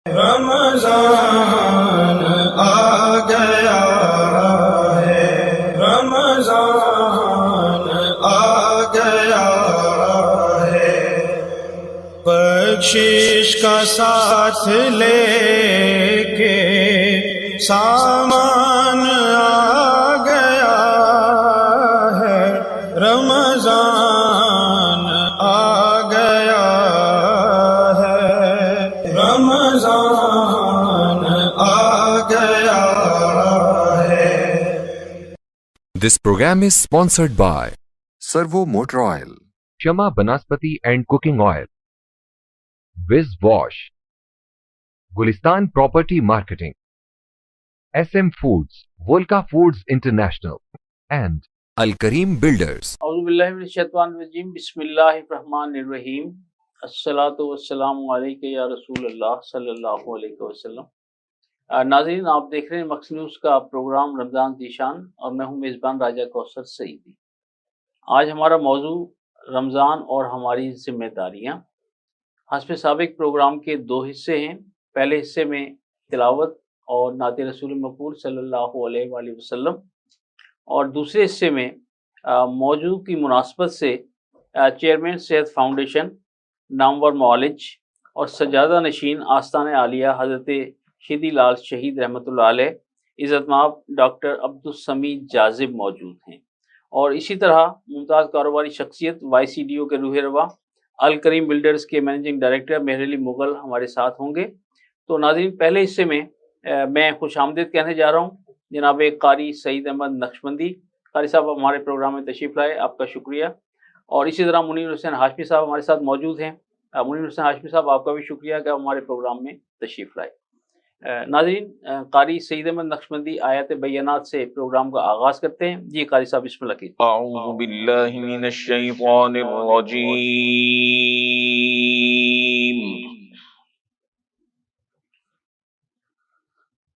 رمضان آ گیا ہے، رمضان آ گیا ہے، بخشش کا ساتھ لے کے سامان آ گیا ہے، رمضان آ گیا ہے، رمضان آ گیا ہے۔ This program is sponsored by Servo Motor Oil, Shama Banaspati and Cooking Oil, Wiz Wash, Gulistan Property Marketing, SM Foods, Volca Foods International, and Al Kareem Builders. اعوذ باللہ من الشیطان الرجیم، بسم اللہ الرحمن الرحیم، الصلاۃ والسلام علیک یا رسول اللہ صلی اللہ علیہ وسلم۔ ناظرین، آپ دیکھ رہے ہیں مکس نیوز کا پروگرام رمضان ذیشان، اور میں ہوں میزبان راجہ کوثر سعیدی۔ آج ہمارا موضوع رمضان اور ہماری ذمہ داریاں۔ حسب سابق پروگرام کے دو حصے ہیں۔ پہلے حصے میں تلاوت اور نعت رسول مقبول صلی اللہ علیہ وآلہ وسلم، اور دوسرے حصے میں موضوع کی مناسبت سے چیئرمین صحت فاؤنڈیشن، نامور معالج اور سجادہ نشین آستان عالیہ حضرت شیدی لال شہید رحمۃ اللہ علیہ عزت مآب ڈاکٹر عبدالسمیع جاذب موجود ہیں، اور اسی طرح ممتاز کاروباری شخصیت وائی سی ڈی او کے روح رواں الکریم بلڈرز کے مینیجنگ ڈائریکٹر مہر علی مغل ہمارے ساتھ ہوں گے۔ تو ناظرین، پہلے حصے میں میں خوش آمدید کہنے جا رہا ہوں جناب قاری سعید احمد نقشبندی۔ قاری صاحب ہمارے پروگرام میں تشریف لائے، آپ کا شکریہ۔ اور اسی طرح منیر حسین ہاشمی صاحب ہمارے ساتھ موجود ہیں۔ منیر حسین ہاشمی صاحب، آپ کا بھی شکریہ کہ آپ ہمارے پروگرام میں تشریف لائے۔ ناظرین، قاری سعید احمد نقشبندی آیات بینات سے پروگرام کا آغاز کرتے ہیں۔ جی قاری صاحب، بسم اللہ کیجیے۔ اعوذ باللہ من الشیطان الرجیم،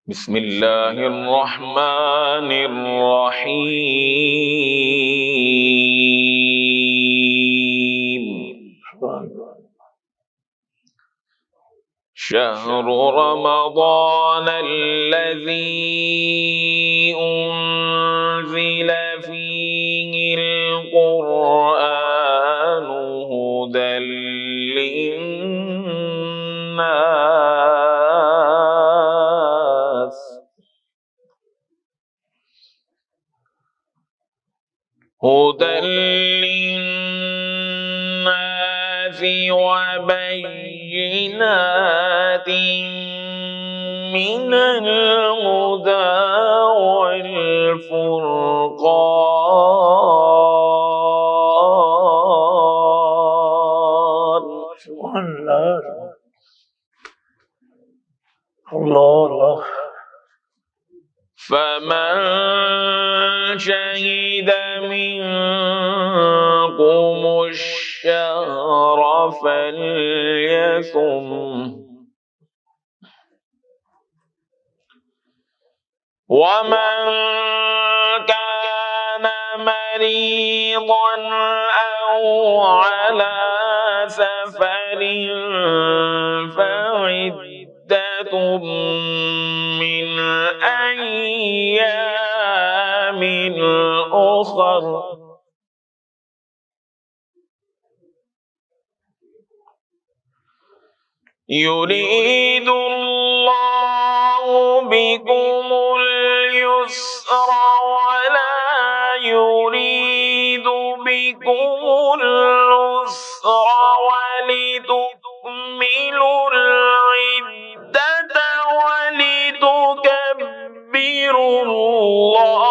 بسم اللہ الرحمن الرحیم، شہر رمضان الذی انزل فیہ القرآن ھدی للناس، ھدی للناس وبینات من الہدی والفرقان۔ سبحان اللہ، اللہ فمن شہد منکم الشہر فلیصم، ومن كان مريضا أو على سفر فعدة من أيام أخر، يريد الله بكم اليسر ولا يريد بكم العسر ولتكملوا العدة ولتكبروا الله،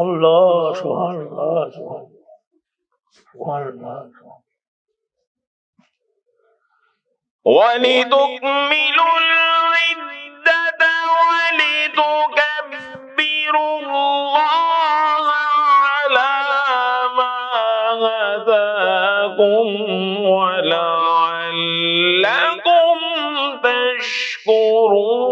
اللہ، سبحان اللہ، سبحان اللہ، وَلِتُكْمِلُوا الْعِدَّةَ وَلِتُكَبِّرُوا اللَّهَ عَلَى مَا هَدَاكُمْ وَلَعَلَّكُمْ تَشْكُرُونَ۔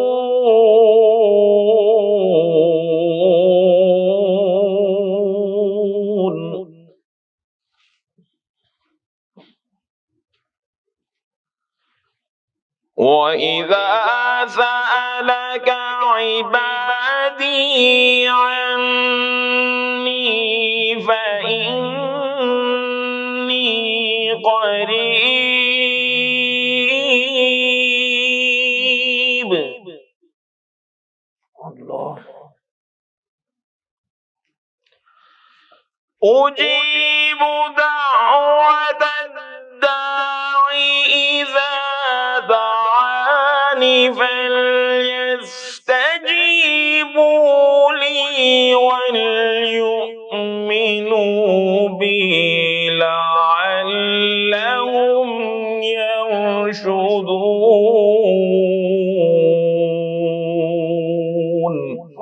وَإِذَا سَأَلَكَ عِبَادِي عَنِّي فَإِنِّي قَرِيبٌ اللہ أُجِيبُ دَعْوَةَ الدَّاعِ إِذَا دَعَانِ فَلْيَسْتَجِيبُوا لِي وَلْيُؤْمِنُوا بِي لَعَلَّهُمْ يَرْشُدُونَ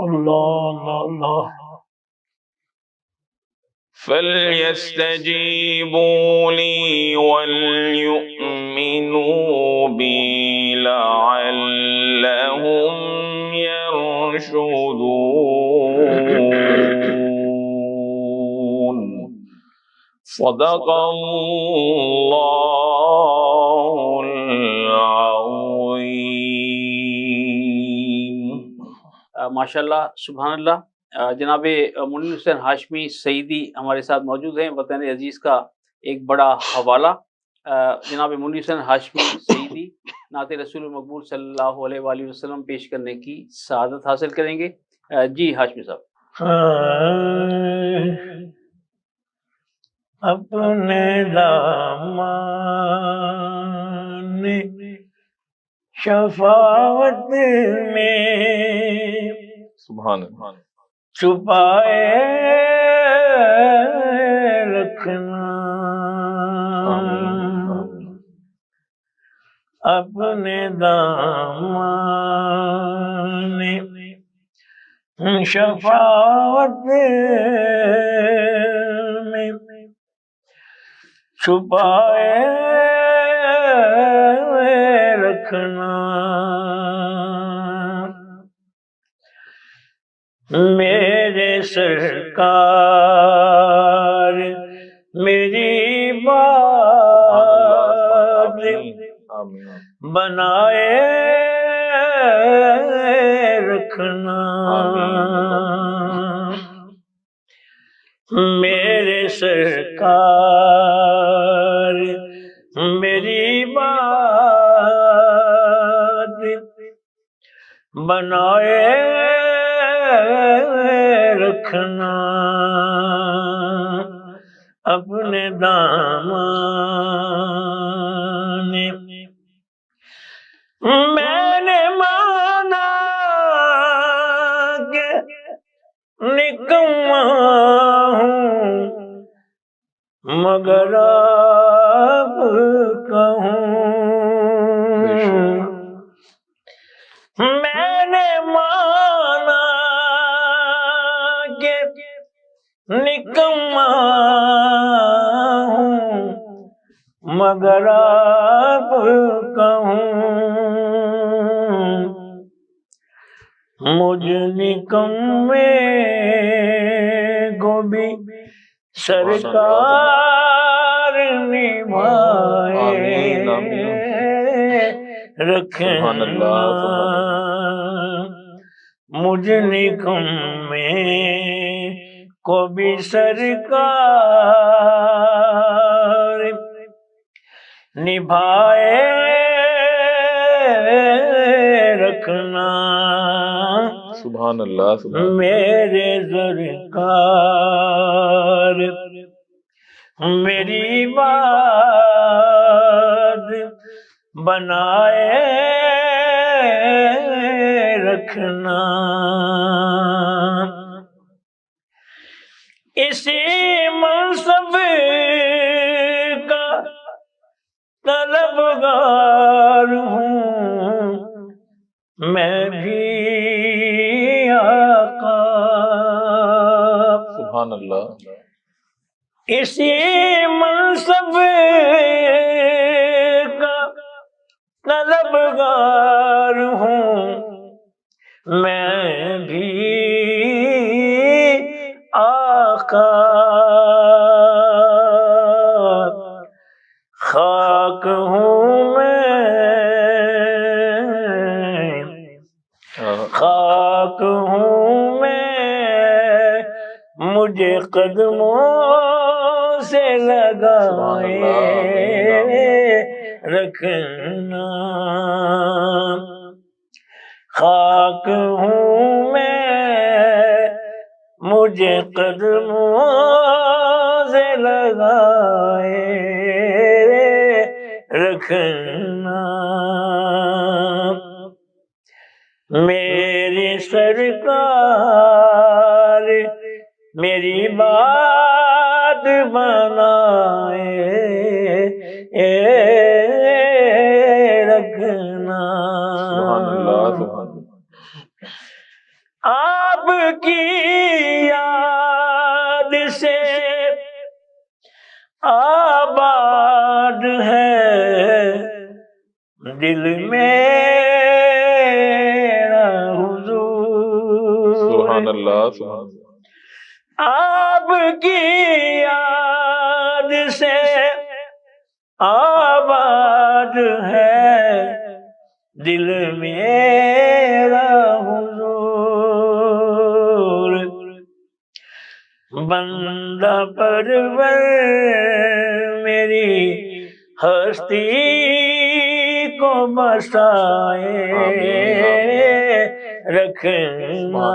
اللہ اللہ فَلْيَسْتَجِيبُوا لِي وَلْيُؤْمِنُوا بِي لَعَلَّهُمْ يَرْشُدُونَ صدق اللہ العظیم۔ ماشاء اللہ، سبحان اللہ۔ جناب منیر حسین ہاشمی سعیدی ہمارے ساتھ موجود ہیں۔ وطن عزیز کا ایک بڑا حوالہ جناب منیر حسین ہاشمی سعیدی نعت رسول مقبول صلی اللہ علیہ وآلہ وسلم پیش کرنے کی سعادت حاصل کریں گے۔ جی ہاشمی صاحب۔ اپنے دامان شفاعت میں سبحان اللہ۔ چھپائے رکھنا، اپنے دامان شفاعت میں چھپائے رکھنا، میرے سرکار میری بات بنائے رکھنا، میرے سرکار میری بات بنائے رکھنا، اپنے دامان میں نے مانا کہ نکما ہوں مگر آپ کہوں، میں نے مانا کہ نکما ہوں مگر آپ کہوں، مجھ نکمے کو بھی سرکار نبھائے رکھنا، مجھ نکمے کو بھی سرکار نبھائے رکھنا، سبحان اللہ سبحان میرے سرکار میری بات بنائے رکھنا، اسی منصب کا طلبگار ہوں میں بھی آقا، سبحان اللہ۔ اسی منصب کا طلبگار ہوں میں بھی آقا، خاک ہوں میں مجھے قدموں سے لگائے رکھنا، خاک ہوں میں مجھے قدموں سے لگائے رکھنا، میری سرکار میری بات بنائے رکھنا، سبحان اللہ، سبحان اللہ۔ آپ کی یاد سے آباد ہے دل میرا حضور، سبحان اللہ، سبحان اللہ۔ آپ کی یاد سے آباد ہے دل میرا حضور، بندہ پرور میری ہستی کو بسائے رکھنا،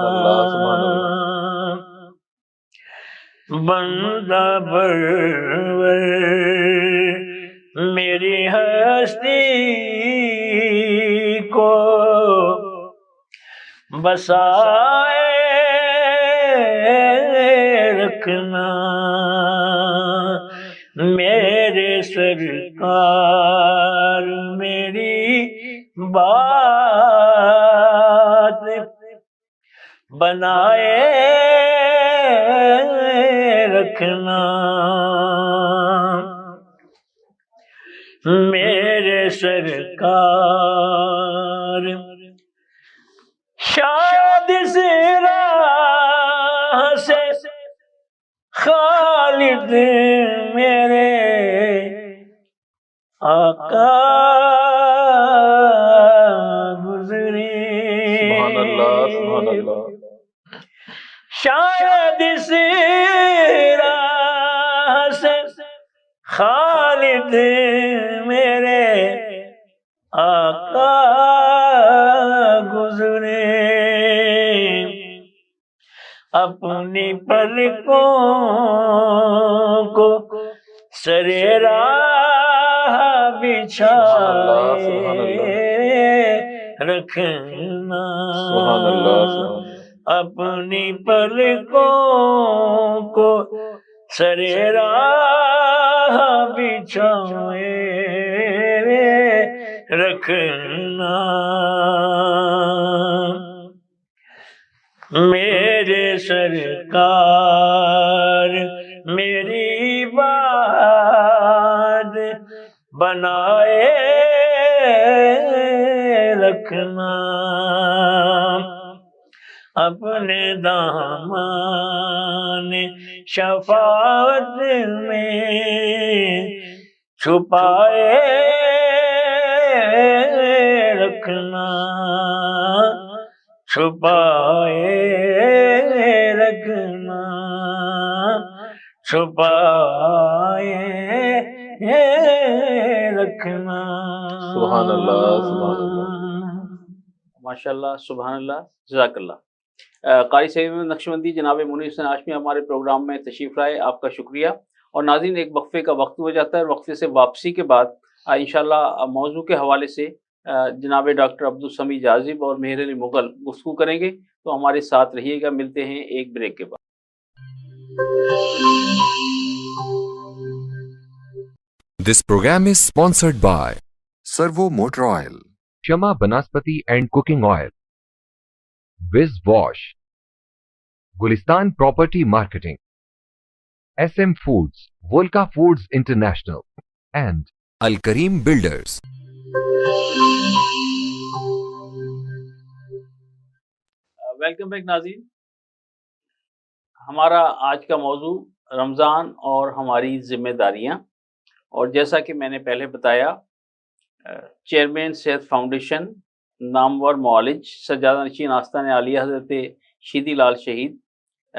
بندہ پرور میری ہستی کو بسائے رکھنا، میرے سرکار میری بات بنائے رکھنا، میرے سرکار شاید اس راہ سے خالد میرے آقا گزرے، سبحان اللہ، سبحان اللہ۔ شاید اس راہ سے خالد میرے آقا گزرے، اپنی پلکوں کو سر راہ بچھائے رکھنا، سبحان اللہ، سبحان اللہ۔ اپنی پلکوں کو سر راہ بچھائے رکھنا، میرے سرکار میری بات بنائے رکھنا، اپنے دامان شفاعت میں چھپائے رکھنا، چھپائے رکھنا، چھپائے رکھنا، سبحان اللہ، سبحان اللہ۔ ماشاء اللہ، سبحان اللہ، جزاک اللہ۔ قاری سید نقشبندی جناب منیر حسین ہاشمی ہمارے پروگرام میں تشریف لائے، آپ کا شکریہ۔ اور ناظرین، ایک وقفے کا وقت ہو جاتا ہے، وقفے سے واپسی کے بعد انشاءاللہ موضوع کے حوالے سے جناب ڈاکٹر عبدالسمیع جاذب اور مہر علی مغل گفتگو کریں گے، تو ہمارے ساتھ رہیے گا۔ ملتے ہیں ایک بریک کے بعد۔ This program is sponsored by Servo Motor Oil, Shama Banaspati and Cooking Oil, Wiz Wash, Gulistan Property Marketing, SM Foods, Volca Foods International, and Al Kareem Builders. Welcome back ناظرین، ہمارا آج کا موضوع رمضان اور ہماری ذمہ داریاں، اور جیسا کہ میں نے پہلے بتایا، چیئرمین صحت فاؤنڈیشن، نامور معالج، سجادہ نشین آستان عالیہ حضرت شیدی لال شہید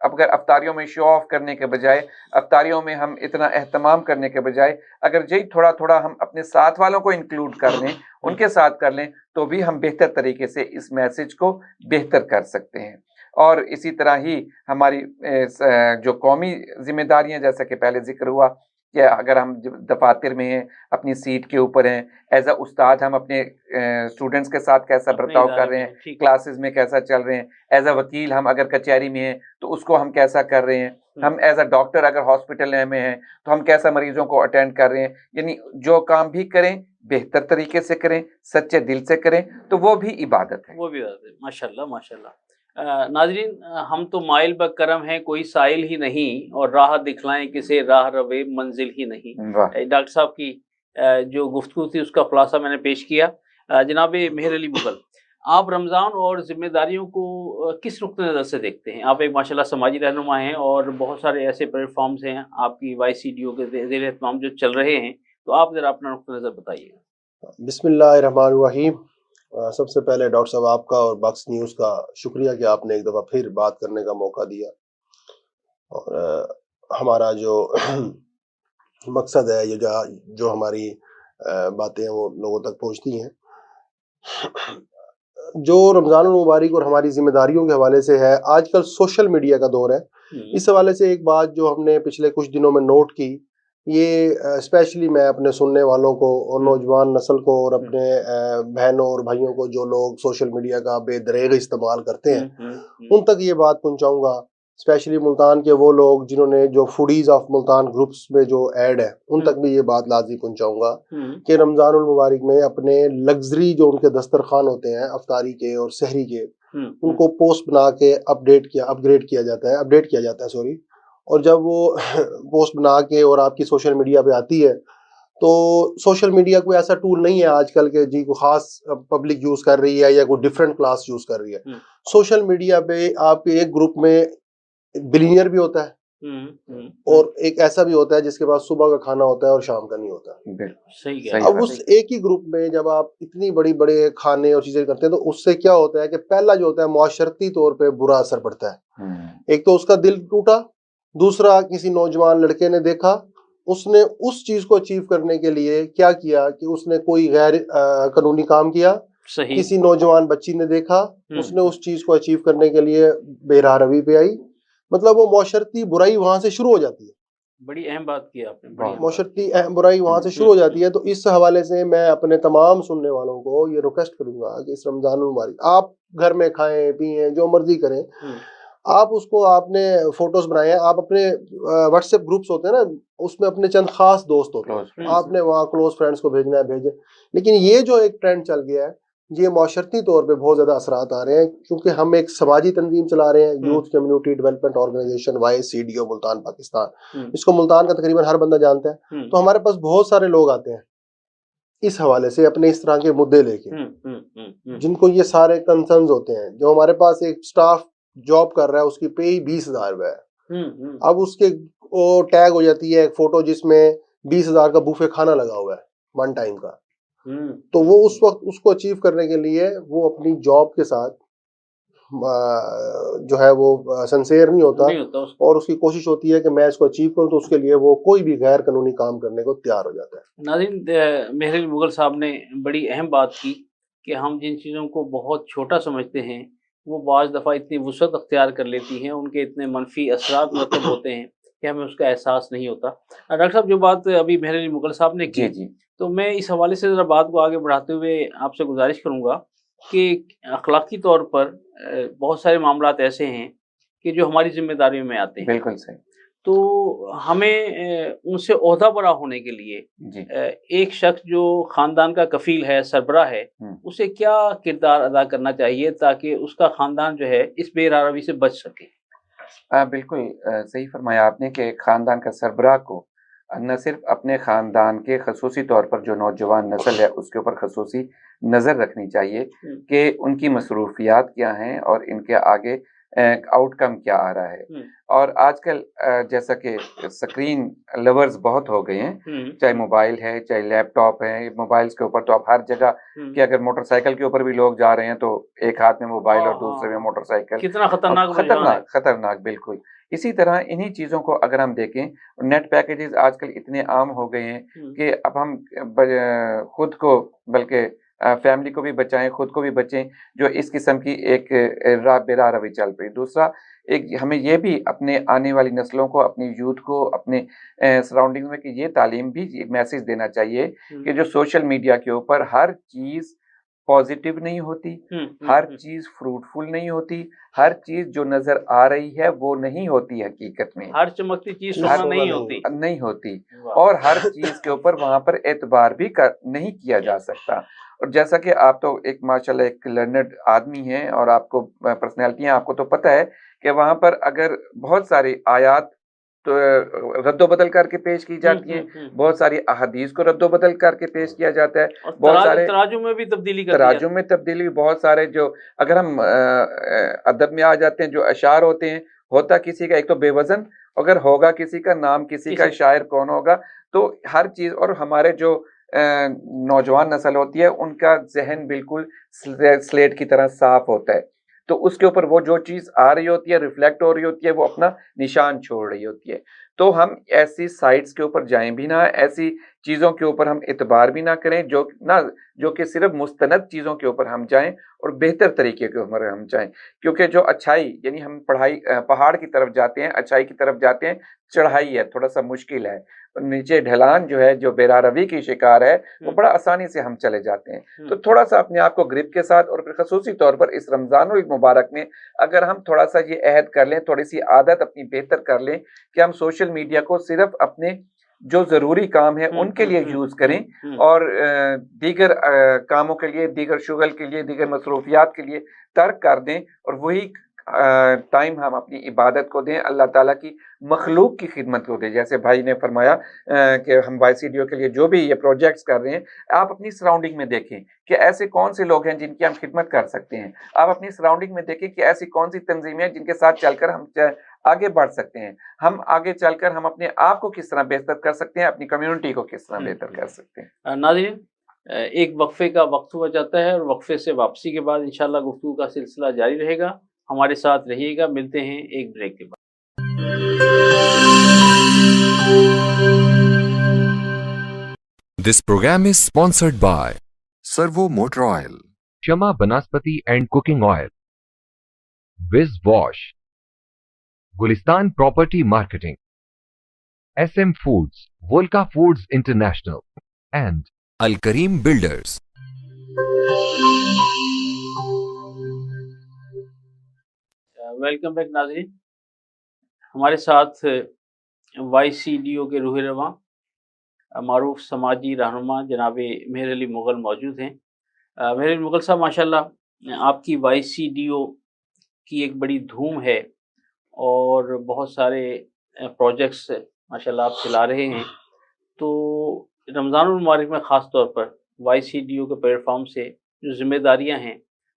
اب اگر افطاریوں میں شو آف کرنے کے بجائے، افطاریوں میں ہم اتنا اہتمام کرنے کے بجائے، اگر تھوڑا تھوڑا ہم اپنے ساتھ والوں کو انکلوڈ کر لیں، ان کے ساتھ کر لیں، تو بھی ہم بہتر طریقے سے اس میسج کو بہتر کر سکتے ہیں۔ اور اسی طرح ہی ہماری جو قومی ذمہ داریاں، جیسا کہ پہلے ذکر ہوا کہ اگر ہم دفاتر میں ہیں، اپنی سیٹ کے اوپر ہیں، ایز اے استاد ہم اپنے اسٹوڈنٹس کے ساتھ کیسا برتاؤ کر رہے ہیں، کلاسز میں کیسا چل رہے ہیں، ایز اے وکیل ہم اگر کچہری میں ہیں تو اس کو ہم کیسا کر رہے ہیں، ہم ایز اے ڈاکٹر اگر ہاسپٹل میں ہیں تو ہم کیسا مریضوں کو اٹینڈ کر رہے ہیں۔ یعنی جو کام بھی کریں بہتر طریقے سے کریں، سچے دل سے کریں، تو وہ بھی عبادت ہے۔ وہ بھی عبادت ہے۔ ماشاء اللہ ماشاء اللہ۔ ناظرین، ہم تو مائل بکرم ہیں، کوئی سائل ہی نہیں، اور راہ دکھلائیں کسے راہ روے منزل ہی نہیں۔ ڈاکٹر صاحب کی جو گفتگو تھی اس کا خلاصہ میں نے پیش کیا۔ جناب مہر علی مغل، آپ رمضان اور ذمہ داریوں کو کس نقطۂ نظر سے دیکھتے ہیں؟ آپ ایک ماشاءاللہ سماجی رہنما ہیں اور بہت سارے ایسے پلیٹ فارمز ہیں آپ کی YCDO کے زیر اہتمام جو چل رہے ہیں، تو آپ ذرا اپنا نقطۂ نظر بتائیے۔ بسم اللہ الرحمن الرحیم۔ سب سے پہلے ڈاکٹر صاحب آپ کا اور باکس نیوز کا شکریہ کہ آپ نے ایک دفعہ پھر بات کرنے کا موقع دیا، اور ہمارا جو مقصد ہے، یہ جو ہماری باتیں ہیں وہ لوگوں تک پہنچتی ہیں۔ جو رمضان المبارک اور ہماری ذمہ داریوں کے حوالے سے ہے، آج کل سوشل میڈیا کا دور ہے، اس حوالے سے ایک بات جو ہم نے پچھلے کچھ دنوں میں نوٹ کی، یہ اسپیشلی میں اپنے سننے والوں کو اور نوجوان نسل کو اور اپنے بہنوں اور بھائیوں کو جو لوگ سوشل میڈیا کا بے دریغ استعمال کرتے ہیں، ان تک یہ بات پہنچاؤں گا، اسپیشلی ملتان کے وہ لوگ جنہوں نے جو فوڈیز آف ملتان گروپس میں جو ایڈ ہے، ان تک بھی یہ بات لازمی پہنچاؤں گا کہ رمضان المبارک میں اپنے لگژری جو ان کے دسترخوان ہوتے ہیں افطاری کے اور سحری کے، ان کو پوسٹ بنا کے اپ گریڈ کیا جاتا ہے، اور جب وہ پوسٹ بنا کے اور آپ کی سوشل میڈیا پہ آتی ہے، تو سوشل میڈیا کوئی ایسا ٹول نہیں ہے آج کل کے جی کوئی خاص پبلک یوز کر رہی ہے یا کوئی ڈیفرنٹ کلاس یوز کر رہی ہے۔ سوشل میڈیا پہ آپ کے ایک گروپ میں بلینئر بھی ہوتا ہے، اور ایک ایسا بھی ہوتا ہے جس کے پاس صبح کا کھانا ہوتا ہے اور شام کا نہیں ہوتا۔ اب اس ایک ہی گروپ میں جب آپ اتنی بڑے کھانے اور چیزیں کرتے ہیں، تو اس سے کیا ہوتا ہے کہ پہلا جو ہوتا ہے معاشرتی طور پہ برا اثر پڑتا ہے۔ ایک تو اس کا دل ٹوٹا، دوسرا کسی نوجوان لڑکے نے دیکھا، اس نے اس چیز کو اچیو کرنے کے لیے کیا کیا کہ اس نے کوئی غیر قانونی کام کیا، کسی نوجوان بچی نے دیکھا، اس نے اس چیز کو اچیو کرنے کے لیے بے راہ روی پہ آئی، مطلب وہ معاشرتی برائی وہاں سے شروع ہو جاتی ہے۔ بڑی اہم بات کی آپ نے، معاشرتی اہم برائی وہاں سے شروع ہو جاتی ہے۔ تو اس حوالے سے میں اپنے تمام سننے والوں کو یہ ریکویسٹ کروں گا کہ اس رمضان المبارک آپ گھر میں کھائیں پیئیں جو مرضی کریں، آپ اس کو آپ نے فوٹوز بنائے ہیں، آپ اپنے واٹس ایپ گروپس ہوتے ہیں نا، اس میں اپنے چند خاص دوست ہوتے ہیں، آپ نے وہاں کلوز فرینڈس کو بھیجنا ہے بھیجیں۔ لیکن یہ جو ایک ٹرینڈ چل گیا ہے، یہ معاشرتی طور پہ بہت زیادہ اثرات آ رہے ہیں، کیونکہ ہم ایک سماجی تنظیم چلا رہے ہیں، youth community development organization YCDO Multan Pakistan, اس کو ملتان کا تقریباً ہر بندہ جانتا ہے۔ تو ہمارے پاس بہت سارے لوگ آتے ہیں اس حوالے سے اپنے اس طرح کے مدعے لے کے، جن کو یہ سارے کنسرنز ہوتے ہیں۔ جو ہمارے پاس ایک سٹاف جاب کر رہا ہے، اس کی پے ہی 20,000 روپے ہے، اب اس کے وہ ٹیگ ہو جاتی ہے ایک فوٹو جس میں 20,000 کا بوفے کھانا لگا ہوا ہے 1 ٹائم کا، تو وہ اس وقت اس کو اچیو کرنے کے لیے وہ اپنی جاب کے ساتھ جو ہے وہ سنسیئر نہیں ہوتا، اور اس کی کوشش ہوتی ہے کہ میں اس کو اچیو کروں، تو اس کے لیے وہ کوئی بھی غیر قانونی کام کرنے کو تیار ہو جاتا ہے۔ ناظرین، مہر علی مغل صاحب نے بڑی اہم بات کی کہ ہم جن چیزوں کو بہت چھوٹا سمجھتے ہیں، وہ بعض دفعہ اتنی وسعت اختیار کر لیتی ہیں، ان کے اتنے منفی اثرات مرتب ہوتے ہیں کہ ہمیں اس کا احساس نہیں ہوتا۔ ڈاکٹر صاحب، جو بات ابھی مہر علی مغل صاحب نے کی، تو میں اس حوالے سے ذرا بات کو آگے بڑھاتے ہوئے آپ سے گزارش کروں گا کہ اخلاقی طور پر بہت سارے معاملات ایسے ہیں کہ جو ہماری ذمہ داریوں میں آتے ہیں۔ بالکل صحیح۔ تو ہمیں ان سے عہدہ برا ہونے کے لیے ایک شخص جو خاندان کا کفیل ہے، سربراہ ہے، اسے کیا کردار ادا کرنا چاہیے تاکہ اس کا خاندان جو ہے اس بے راروی سے بچ سکے؟ بالکل صحیح فرمایا آپ نے کہ خاندان کا سربراہ کو نہ صرف اپنے خاندان کے خصوصی طور پر جو نوجوان نسل ہے اس کے اوپر خصوصی نظر رکھنی چاہیے کہ ان کی مصروفیات کیا ہیں اور ان کے آگے آؤٹ کم کیا آ رہا ہے. اور آج کل جیسا کہ اسکرین لورز بہت ہو گئے ہیں, چاہے موبائل ہے چاہے لیپ ٹاپ ہے, موبائلز کے اوپر تو اب ہر جگہ کہ اگر موٹر سائیکل کے اوپر بھی لوگ جا رہے ہیں تو ایک ہاتھ میں موبائل اور دوسرے میں موٹر سائیکل. کتنا خطرناک خطرناک بالکل. اسی طرح انہی چیزوں کو اگر ہم دیکھیں, نیٹ پیکیجز آج کل اتنے عام ہو گئے ہیں کہ اب ہم خود کو بلکہ فیملی کو بھی بچائیں, خود کو بھی بچیں جو اس قسم کی ایک بے راہ روی چل پڑی. دوسرا ایک ہمیں یہ بھی اپنے آنے والی نسلوں کو, اپنی یوتھ کو, اپنے سراؤنڈنگ میں کہ یہ تعلیم بھی میسج دینا چاہیے کہ جو سوشل میڈیا کے اوپر ہر چیز پازیٹیو نہیں ہوتی, ہر چیز فروٹفل نہیں ہوتی, ہر چیز جو نظر آ رہی ہے وہ نہیں ہوتی حقیقت میں, ہر چمکتی چیز نہیں ہوتی, اور ہر چیز کے اوپر وہاں پر اعتبار بھی نہیں کیا جا سکتا. اور جیسا کہ آپ تو ایک ماشاءاللہ ایک لرنڈ آدمی ہیں اور آپ کو پرسنالٹی ہیں, آپ کو تو پتہ ہے کہ وہاں پر اگر بہت ساری آیات تو رد و بدل کر کے پیش کی جاتی ہیں, بہت ساری احادیث کو رد و بدل کر کے پیش کیا جاتا ہے, بہت سارے تراجم میں بھی تبدیلی بہت سارے جو اگر ہم ادب میں آ جاتے ہیں جو اشعار ہوتے ہیں, ہوتا کسی کا ایک تو بے وزن, اگر ہوگا کسی کا نام کسی کا شاعر کون ہوگا. تو ہر چیز, اور ہمارے جو نوجوان نسل ہوتی ہے ان کا ذہن بالکل سلیٹ کی طرح صاف ہوتا ہے, تو اس کے اوپر وہ جو چیز آ رہی ہوتی ہے ریفلیکٹ ہو رہی ہوتی ہے, وہ اپنا نشان چھوڑ رہی ہوتی ہے. تو ہم ایسی سائٹس کے اوپر جائیں بھی نہ, ایسی چیزوں کے اوپر ہم اعتبار بھی نہ کریں جو کہ صرف مستند چیزوں کے اوپر ہم جائیں اور بہتر طریقے کے اوپر ہم جائیں. کیونکہ جو اچھائی, یعنی ہم پہاڑ کی طرف جاتے ہیں, اچھائی کی طرف جاتے ہیں, چڑھائی ہے, تھوڑا سا مشکل ہے, نیچے ڈھلان جو ہے جو بے راہ روی کی شکار ہے وہ بڑا آسانی سے ہم چلے جاتے ہیں. تو تھوڑا سا اپنے آپ کو گرپ کے ساتھ, اور پھر خصوصی طور پر اس رمضان المبارک میں اگر ہم تھوڑا سا یہ عہد کر لیں, تھوڑی سی عادت اپنی بہتر کر لیں کہ ہم سوشل میڈیا کو صرف اپنے جو ضروری کام ہے ان کے لیے یوز کریں, اور دیگر کاموں کے لیے, دیگر شغل کے لیے, دیگر مصروفیات کے لیے ترک کر دیں, اور وہی ٹائم ہم اپنی عبادت کو دیں, اللہ تعالیٰ کی مخلوق کی خدمت کو دیں. جیسے بھائی نے فرمایا کہ ہم YCDO کے لیے جو بھی یہ پروجیکٹس کر رہے ہیں, آپ اپنی سراؤنڈنگ میں دیکھیں کہ ایسے کون سے لوگ ہیں جن کی ہم خدمت کر سکتے ہیں. آپ اپنی سراؤنڈنگ میں دیکھیں کہ ایسی کون سی تنظیمیں ہیں جن کے ساتھ چل کر ہم آگے بڑھ سکتے ہیں. ہم آگے چل کر ہم اپنے آپ کو کس طرح بہتر کر سکتے ہیں, اپنی کمیونٹی کو کس طرح بہتر کر سکتے ہیں. ناظرین, ایک وقفے کا وقت ہوا جاتا ہے, اور وقفے سے واپسی کے بعد انشاءاللہ گفتگو کا سلسلہ جاری رہے گا. ہمارے ساتھ رہیے گا, ملتے ہیں ایک بریک کے بعد. This program is sponsored by Servo Motor Oil, Shama Banaspati and Cooking Oil, Wiz Wash, Gulistan Property Marketing, SM Foods, Volca Foods International, and Al Kareem Builders. Welcome back ناظرین. ہمارے ساتھ YCDO کے روح رواں معروف سماجی رہنما جناب مہر علی مغل موجود ہیں. مہر علی مغل صاحب, ماشاءاللہ آپ کی YCDO کی ایک بڑی دھوم ہے, اور بہت سارے پروجیکٹس ماشاءاللہ آپ چلا رہے ہیں. تو رمضان المبارک میں خاص طور پر YCDO کے پلیٹ فارم سے جو ذمہ داریاں ہیں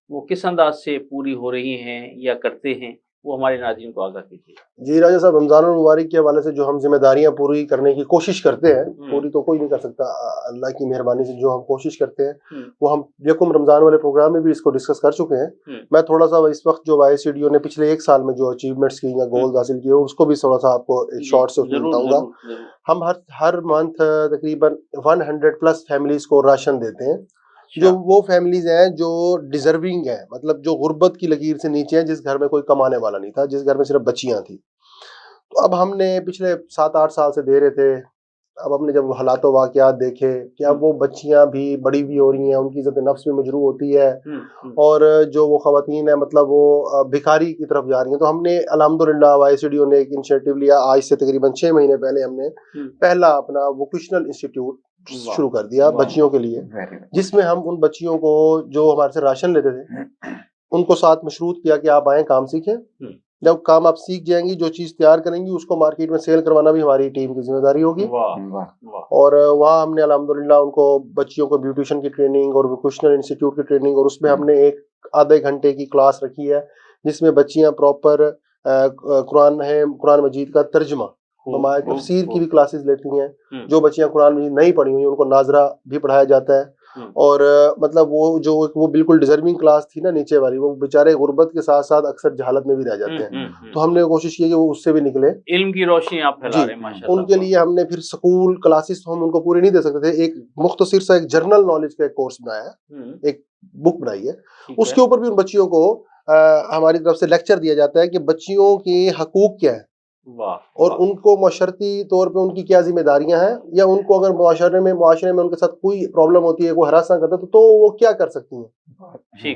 وہ کس انداز سے پوری ہو رہی ہیں یا کرتے ہیں, وہ ہمارے ناظرین کو آگاہ کیجیے. جی راجہ صاحب, رمضان المبارک کے حوالے سے جو ہم ذمہ داریاں پوری کرنے کی کوشش کرتے ہیں, پوری تو کوئی نہیں کر سکتا, اللہ کی مہربانی سے جو ہم کوشش کرتے ہیں وہ ہم یکم رمضان والے پروگرام میں بھی اس کو ڈسکس کر چکے ہیں. میں تھوڑا سا اس وقت جو YCDO نے پچھلے ایک سال میں جو اچیومنٹس کی یا گولز حاصل کیے اس کو بھی تھوڑا سا آپ کو شارٹ سے بتاؤں گا. ہم ہر منتھ تقریباً 100+ فیملیز کو راشن دیتے ہیں, جو وہ فیملیز ہیں جو ڈیزرونگ ہیں, مطلب جو غربت کی لکیر سے نیچے ہیں, جس گھر میں کوئی کمانے والا نہیں تھا, جس گھر میں صرف بچیاں تھیں. تو اب ہم نے پچھلے 7-8 سال سے دے رہے تھے. اب ہم نے جب حالات و واقعات دیکھے کہ اب وہ بچیاں بھی بڑی بھی ہو رہی ہیں, ان کی عزت نفس بھی مجروح ہوتی ہے, اور جو وہ خواتین ہیں مطلب وہ بھکاری کی طرف جا رہی ہیں. تو ہم نے الحمدللہ YCDO نے ایک انیشیٹو لیا. آج سے تقریباً 6 مہینے پہلے ہم نے پہلا اپنا ووکیشنل انسٹیٹیوٹ شروع کر دیا بچیوں کے لیے, جس میں ہم ان بچیوں کو جو ہمارے سے راشن لیتے تھے ان کو ساتھ مشروط کیا کہ آپ آئیں کام سیکھیں. جب کام آپ سیکھ جائیں گی, جو چیز تیار کریں گی اس کو مارکیٹ میں سیل کروانا بھی ہماری ٹیم کی ذمہ داری ہوگی. اور وہاں ہم نے الحمدللہ ان کو بچیوں کو بیوٹیشن کی ٹریننگ اور ووکیشنل انسٹیٹیوٹ کی ٹریننگ, اور اس میں ہم نے ایک آدھے گھنٹے کی کلاس رکھی ہے جس میں بچیاں پراپر قرآن مجید کا ترجمہ نمایاں تفسیر کی بھی کلاسز لیتی ہیں. جو بچیاں قرآن مجید نہیں پڑھی ہوئی ان کو ناظرہ بھی پڑھایا جاتا ہے. اور مطلب وہ بالکل ڈیزرونگ کلاس تھی نا نیچے والی, وہ بیچارے غربت کے ساتھ ساتھ اکثر جہالت میں بھی رہ جاتے ہیں. تو ہم نے کوشش کی کہ وہ اس سے بھی نکلے, علم کی روشنی آپ پھیلا رہے ہیں ماشاءاللہ. ان کے لیے ہم نے پھر سکول کلاسز تو ہم ان کو پوری نہیں دے سکتے تھے, ایک مختصر سا ایک جرنل نالج کا ایک کورس بنایا ہے, ایک بک بنائی ہے. اس کے اوپر بھی ان بچیوں کو ہماری طرف سے لیکچر دیا جاتا ہے کہ بچیوں کے حقوق کیا ہے اور ان کو معاشرتی طور پہ ان کی کیا ذمہ داریاں ہیں, یا ان کو اگر معاشرے میں ان کے ساتھ کوئی پرابلم ہوتی ہے, کوئی ہراساں کرتا ہے تو وہ کیا کر سکتی ہیں.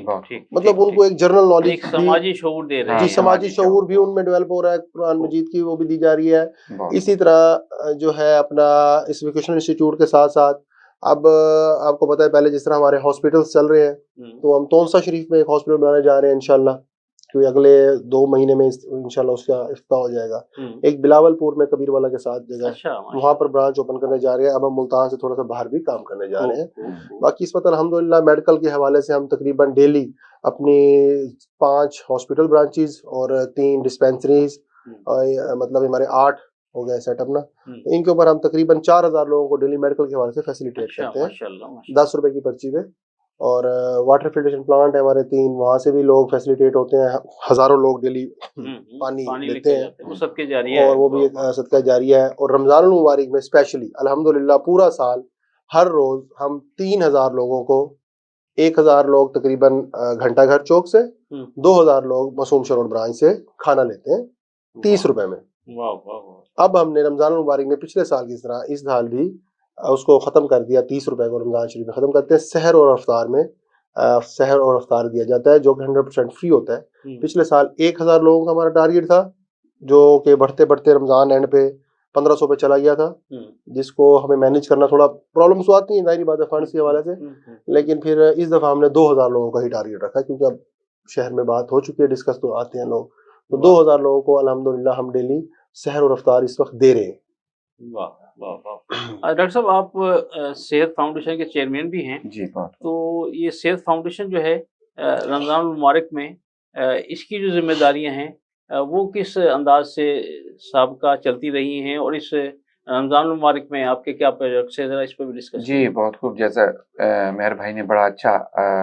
مطلب ان کو ایک جرنل نالج, سماجی شعور دے رہے ہیں. جی, سماجی شعور بھی ان میں ڈیولپ ہو رہا ہے, قرآن مجید کی وہ بھی دی جا رہی ہے. اسی طرح جو ہے اپنا اس ووکیشنل انسٹیٹیوٹ کے ساتھ ساتھ اب آپ کو پتا ہے پہلے جس طرح ہمارے ہاسپٹلس چل رہے ہیں, تو ہم تونسا شریف میں ایک ہاسپٹل بنانے جا رہے ہیں انشاءاللہ, کیونکہ اگلے 2 مہینے میں انشاءاللہ اس کا افتتاح ہو جائے گا. ایک بلاول پور میں کبیر والا کے ساتھ جگہ ہے, وہاں پر برانچ اوپن کرنے جا رہے ہیں. اب ہم ملتان سے تھوڑا سا باہر بھی کام کرنے جا رہے ہیں. باقی اس وقت الحمدللہ میڈیکل کے حوالے سے ہم تقریباً ڈیلی اپنی 5 ہاسپٹل برانچز اور 3 ڈسپینسریز, مطلب ہمارے 8 ہو گئے سیٹ اپ نا. ان کے اوپر ہم تقریباً 4000 لوگوں کو ڈیلی میڈیکل کے حوالے سے فیسیلیٹیٹ کرتے ہیں 10 روپے کی پرچی پہ. اور واٹر فلٹریشن پلانٹ ہے ہمارے 3, وہاں سے بھی لوگ فیسیلیٹیٹ ہوتے ہیں. ہزاروں لوگ ڈیلی پانی لیتے ہیں, وہ صدقہ جاریہ ہے, اور وہ بھی ایک صدقہ جاریہ ہے. اور رمضان المبارک میں اسپیشلی الحمدللہ پورا سال ہر روز ہم 3000 لوگوں کو, 1000 لوگ تقریباً گھنٹہ گھر چوک سے, 2000 لوگ معصوم شروع برانچ سے کھانا لیتے ہیں 30 روپے میں. اب ہم نے رمضان المبارک میں پچھلے سال کی طرح اس سال بھی اس کو ختم کر دیا, 30 روپے کو رمضان شریف میں ختم کرتے ہیں. سحر اور افطار میں سحر اور افطار دیا جاتا ہے جو کہ 100% فری ہوتا ہے. پچھلے سال 1000 لوگوں کا ہمارا ٹارگیٹ تھا, جو کہ بڑھتے بڑھتے رمضان اینڈ پہ 1500 پہ چلا گیا تھا, جس کو ہمیں مینیج کرنا تھوڑا پرابلمس آتی ہیں ظاہری بات ہے فنڈس کے حوالے سے. لیکن پھر اس دفعہ ہم نے 2000 لوگوں کا ہی ٹارگیٹ رکھا, کیونکہ اب شہر میں بات ہو چکی ہے, ڈسکس تو آتے ہیں لوگ. تو 2000 لوگوں کو الحمدللہ ہم ڈیلی سحر اور افطار اس وقت دے رہے ہیں. واہ واہ واہ. ڈاکٹر صاحب آپ صحت فاؤنڈیشن کے چیئرمین بھی ہیں. جی, تو یہ صحت فاؤنڈیشن جو ہے رمضان المبارک میں اس کی جو ذمہ داریاں ہیں وہ کس انداز سے سابقہ چلتی رہی ہیں, اور اس رمضان المبارک میں آپ کے کیا پروجیکٹس ہیں, ذرا اس پہ بھی ڈسکس. جی بہت خوب, جیسا مہر بھائی نے بڑا اچھا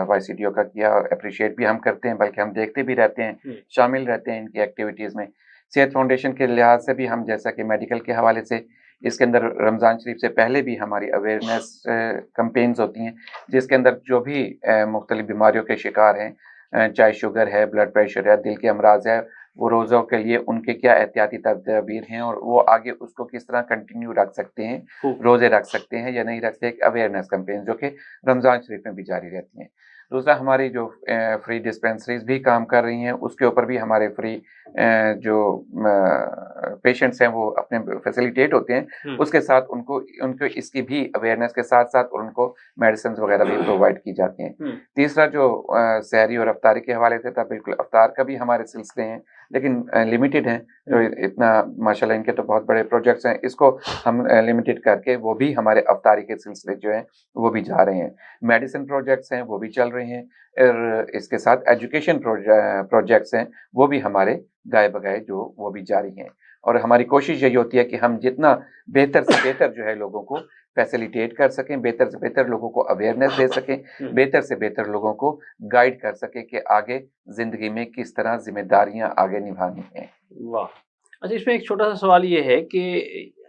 وائی سی ڈی او کا کیا, اپریشیٹ بھی ہم کرتے ہیں, بلکہ ہم دیکھتے بھی رہتے ہیں, شامل رہتے ہیں ان کی ایکٹیویٹیز میں. صحت فاؤنڈیشن کے لحاظ سے بھی ہم جیسا کہ میڈیکل کے حوالے سے اس کے اندر رمضان شریف سے پہلے بھی ہماری اویئرنیس کمپینز ہوتی ہیں, جس کے اندر جو بھی مختلف بیماریوں کے شکار ہیں, چاہے شوگر ہے, بلڈ پریشر ہے, دل کے امراض ہے, وہ روزوں کے لیے ان کے کیا احتیاطی تدابیر ہیں اور وہ آگے اس کو کس طرح کنٹینیو رکھ سکتے ہیں, روزے رکھ سکتے ہیں یا نہیں رکھتے, ایک اویئرنیس کمپین جو کہ رمضان شریف میں بھی جاری رہتی ہیں. دوسرا ہماری جو فری ڈسپینسریز بھی کام کر رہی ہیں, اس کے اوپر بھی ہمارے فری جو پیشنٹس ہیں وہ اپنے فیسیلیٹیٹ ہوتے ہیں, اس کے ساتھ ان کو اس کی بھی اویئرنیس کے ساتھ ساتھ ان کو میڈیسنز وغیرہ بھی پرووائڈ کی جاتی ہیں. تیسرا جو سحری اور افطاری کے حوالے سے تھا, بالکل افطار کا بھی ہمارے سلسلے ہیں لیکن لمیٹڈ ہیں, جو اتنا ماشاءاللہ ان کے تو بہت بڑے پروجیکٹس ہیں, اس کو ہم لمیٹڈ کر کے وہ بھی ہمارے افطاری کے سلسلے جو ہیں وہ بھی جا رہے ہیں. میڈیسن پروجیکٹس ہیں وہ بھی چل رہے ہیں, اور اس کے ساتھ ایجوکیشن پروجیکٹس ہیں وہ بھی ہمارے گائے بگائے جو وہ بھی جاری ہیں. اور ہماری کوشش یہی ہوتی ہے کہ ہم جتنا بہتر سے بہتر جو ہے لوگوں کو فیسیلیٹیٹ کر سکیں, بہتر سے بہتر لوگوں کو اویئرنیس دے سکیں, بہتر سے بہتر لوگوں کو گائیڈ کر سکیں کہ آگے زندگی میں کس طرح ذمہ داریاں آگے نبھانی ہیں. واہ. اچھا, اس میں ایک چھوٹا سا سوال یہ ہے کہ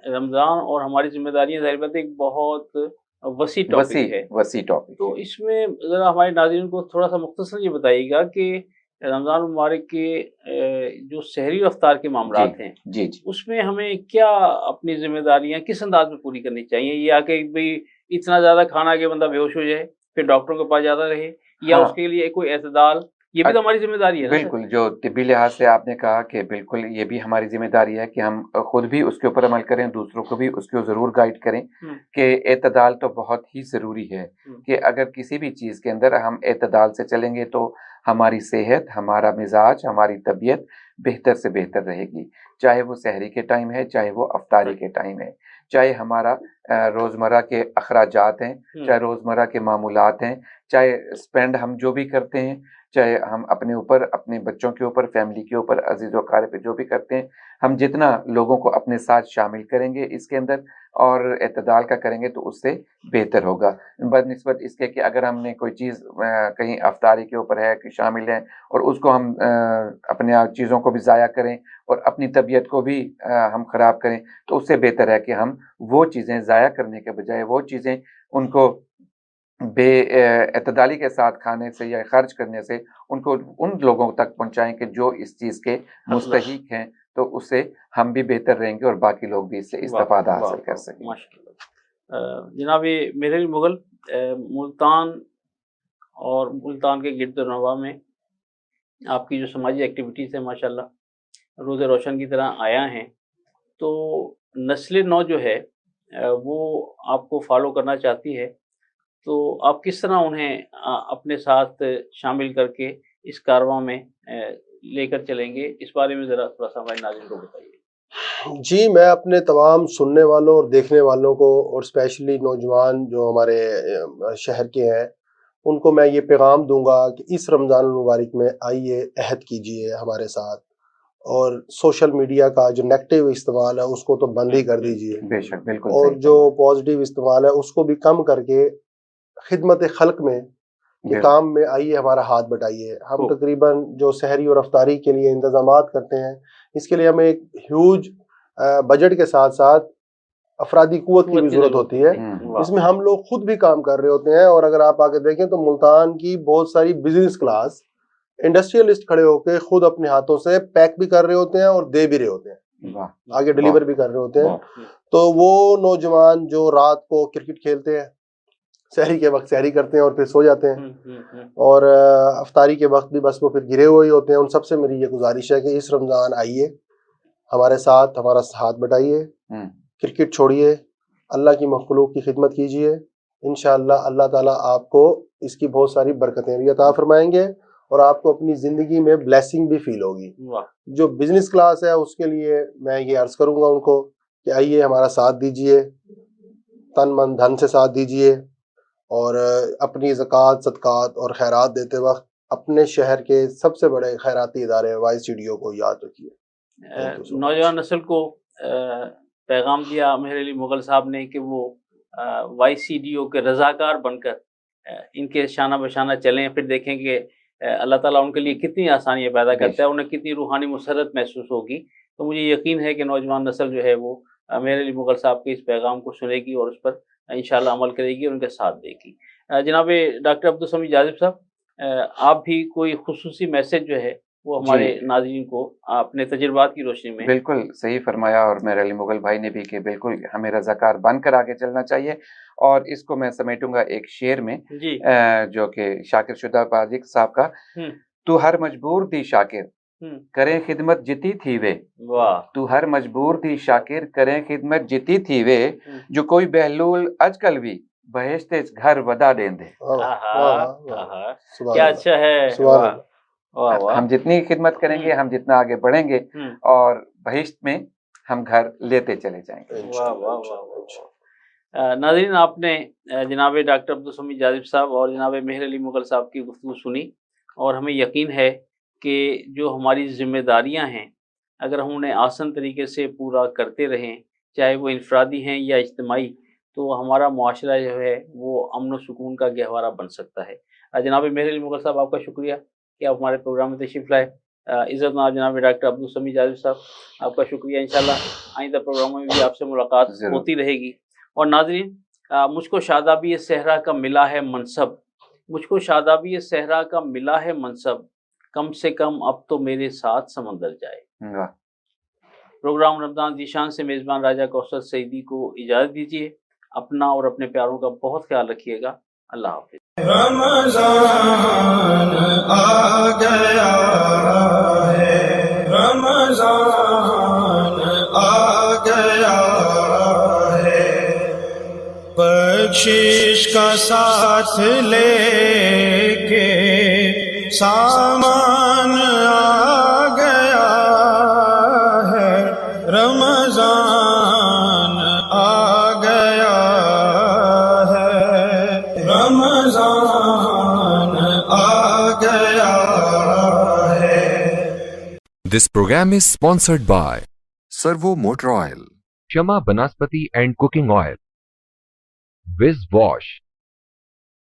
رمضان اور ہماری ذمہ داریاں ظاہر بات ایک بہت وسیع ٹاپک. تو اس میں ذرا ہمارے ناظرین کو تھوڑا سا مختصر یہ بتائیے گا کہ رمضان المبارک کے جو سحری و افطار کے معاملات ہیں, جی اس میں ہمیں کیا اپنی ذمہ داریاں کس انداز میں پوری کرنی چاہیے, یا کہ بھئی اتنا زیادہ کھانا کہ بندہ بے ہوش ہو جائے پھر ڈاکٹروں کے پاس جاتا رہے, یا اس کے لیے کوئی اعتدال, یہ بھی تو ہماری ذمہ داری ہے. بالکل, جو طبی لحاظ سے آپ نے کہا کہ بالکل یہ بھی ہماری ذمہ داری ہے کہ ہم خود بھی اس کے اوپر عمل کریں, دوسروں کو بھی اس کو ضرور گائیڈ کریں کہ اعتدال تو بہت ہی ضروری ہے. کہ اگر کسی بھی چیز کے اندر ہم اعتدال سے چلیں گے تو ہماری صحت, ہمارا مزاج, ہماری طبیعت بہتر سے بہتر رہے گی, چاہے وہ سحری کے ٹائم ہے, چاہے وہ افطاری کے ٹائم ہے, چاہے ہمارا روزمرہ کے اخراجات ہیں, چاہے روزمرہ کے معمولات ہیں, چاہے اسپینڈ ہم جو بھی کرتے ہیں, چاہے ہم اپنے اوپر، اپنے بچوں کے اوپر، فیملی کے اوپر، عزیز و اقارب پہ جو بھی کرتے ہیں، ہم جتنا لوگوں کو اپنے ساتھ شامل کریں گے اس کے اندر اور اعتدال کا کریں گے تو اس سے بہتر ہوگا، بنسبت اس کے کہ اگر ہم نے کوئی چیز کہیں افطاری کے اوپر ہے کہ شامل ہے اور اس کو ہم اپنے چیزوں کو بھی ضائع کریں اور اپنی طبیعت کو بھی ہم خراب کریں، تو اس سے بہتر ہے کہ ہم وہ چیزیں ضائع کرنے کے بجائے وہ چیزیں ان کو بے اعتدالی کے ساتھ کھانے سے یا خرچ کرنے سے ان کو ان لوگوں تک پہنچائیں کہ جو اس چیز کے مستحق ہیں، تو اس سے ہم بھی بہتر رہیں گے اور باقی لوگ بھی اس سے استفادہ حاصل کر سکیں۔ جناب میرے علی مغل، ملتان اور ملتان کے گرد و نواح میں آپ کی جو سماجی ایکٹیویٹیز ہیں ماشاءاللہ روز روشن کی طرح آیا ہیں، تو نسل نو جو ہے وہ آپ کو فالو کرنا چاہتی ہے، تو آپ کس طرح انہیں اپنے ساتھ شامل کر کے اس کارواں میں لے کر چلیں گے؟ اس بارے میں ذرا تھوڑا سا ہمارے ناظرین کو بتائیے۔ جی، میں اپنے تمام سننے والوں اور دیکھنے والوں کو اور اسپیشلی نوجوان جو ہمارے شہر کے ہیں ان کو میں یہ پیغام دوں گا کہ اس رمضان المبارک میں آئیے، عہد کیجئے ہمارے ساتھ، اور سوشل میڈیا کا جو نیگیٹو استعمال ہے اس کو تو بند ہی کر دیجئے، بے شک، بالکل، اور جو پازیٹیو استعمال ہے اس کو بھی کم کر کے خدمت خلق میں یہ کام میں آئیے، ہمارا ہاتھ بٹائیے۔ ہم تقریباً جو سحری اور افطاری کے لیے انتظامات کرتے ہیں، اس کے لیے ہمیں ایک ہیوج بجٹ کے ساتھ ساتھ افرادی قوت کی بھی ضرورت ہوتی ہے، اس میں ہم لوگ خود بھی کام کر رہے ہوتے ہیں، اور اگر آپ آگے دیکھیں تو ملتان کی بہت ساری بزنس کلاس انڈسٹریلسٹ کھڑے ہو کے خود اپنے ہاتھوں سے پیک بھی کر رہے ہوتے ہیں اور دے بھی رہے ہوتے ہیں، آگے ڈیلیور بھی کر رہے ہوتے ہیں۔ تو وہ نوجوان جو رات کو کرکٹ کھیلتے ہیں، سحری کے وقت سحری کرتے ہیں اور پھر سو جاتے ہیں، اور افطاری کے وقت بھی بس وہ پھر گرے ہوئے ہوتے ہیں، ان سب سے میری یہ گزارش ہے کہ اس رمضان آئیے، ہمارے ساتھ ہمارا ہاتھ بٹائیے، کرکٹ چھوڑیے، اللہ کی مخلوق کی خدمت کیجیے، انشاءاللہ اللہ تعالیٰ آپ کو اس کی بہت ساری برکتیں بھی عطا فرمائیں گے اور آپ کو اپنی زندگی میں بلیسنگ بھی فیل ہوگی۔ جو بزنس کلاس ہے اس کے لیے میں یہ عرض کروں گا ان کو کہ آئیے، ہمارا ساتھ دیجیے، تن من دھن سے ساتھ دیجیے، اور اپنی زکوٰۃ، صدقات اور خیرات دیتے وقت اپنے شہر کے سب سے بڑے خیراتی ادارے وائس سی ڈی او کو یاد رکھیے۔ نوجوان نسل کو پیغام دیا مہر علی مغل صاحب نے کہ وہ وائی سی ڈی او کے رضاکار بن کر ان کے شانہ بشانہ چلیں، پھر دیکھیں کہ اللہ تعالیٰ ان کے لیے کتنی آسانیاں پیدا کرتا ہے، انہیں کتنی روحانی مسرت محسوس ہوگی۔ تو مجھے یقین ہے کہ نوجوان نسل جو ہے وہ مہر علی مغل صاحب کے اس پیغام کو سنے گی اور اس پر انشاءاللہ عمل کرے گی اور ان کے ساتھ دے گی۔ جناب ڈاکٹر عبدالسمیع جاذب صاحب، آپ بھی کوئی خصوصی میسج جو ہے وہ ہمارے ناظرین کو اپنے تجربات کی روشنی میں؟ بالکل صحیح فرمایا، اور مہر علی مغل بھائی نے بھی کہ بالکل ہمیں رضاکار بن کر آگے چلنا چاہیے، اور اس کو میں سمیٹوں گا ایک شعر میں جو کہ شاکر شدہ پاجک صاحب کا، تو ہر مجبور دی شاکر کریں خدمت جتی تھی وے، تو ہر مجبور دی شاکر کریں خدمت جتی تھی وے، جو کوئی بہلول اج کل بھی بہشت گھر ودا دیں دے۔ کیا اچھا ہے، ہم جتنی خدمت کریں گے، ہم جتنا آگے بڑھیں گے، اور بہشت میں ہم گھر لیتے چلے جائیں گے۔ ناظرین، آپ نے جناب ڈاکٹر عبدالسمیع جاذب صاحب اور جناب مہر علی مغل صاحب کی گفتگو سنی، اور ہمیں یقین ہے کہ جو ہماری ذمہ داریاں ہیں اگر ہم انہیں آسان طریقے سے پورا کرتے رہیں، چاہے وہ انفرادی ہیں یا اجتماعی، تو ہمارا معاشرہ جو ہے وہ امن و سکون کا گہوارہ بن سکتا ہے۔ جناب مہر علی مغل صاحب، آپ کا شکریہ کہ آپ ہمارے پروگرام میں تشریف لائے۔ عزت نواب جناب ڈاکٹر عبدالسمیع جاذب صاحب، آپ کا شکریہ۔ انشاءاللہ آئندہ پروگراموں میں بھی آپ سے ملاقات ہوتی رہے گی۔ اور ناظرین، مجھ کو شادابی صحرا کا ملا ہے منصب، مجھ کو شادابی صحرا کا ملا ہے منصب، کم سے کم اب تو میرے ساتھ سمندر جائے۔ پروگرام رمضان ذیشان سے میزبان راجہ کوثر سعیدی کو اجازت دیجیے۔ اپنا اور اپنے پیاروں کا بہت خیال رکھیے گا۔ اللہ حافظ۔ رمضان آ گیا ہے، رمضان آ گیا ہے، بخشش کا ساتھ لے کے سامان آ گیا ہے، رمضان آ گیا ہے، رمضان آ گیا This program is sponsored by Servo Motor Oil, Shama Banaspati and Cooking Oil, Viz Wash,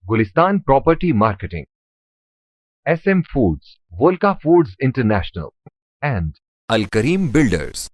Gulistan Property Marketing, SM Foods, Volca Foods International, and Al Kareem Builders.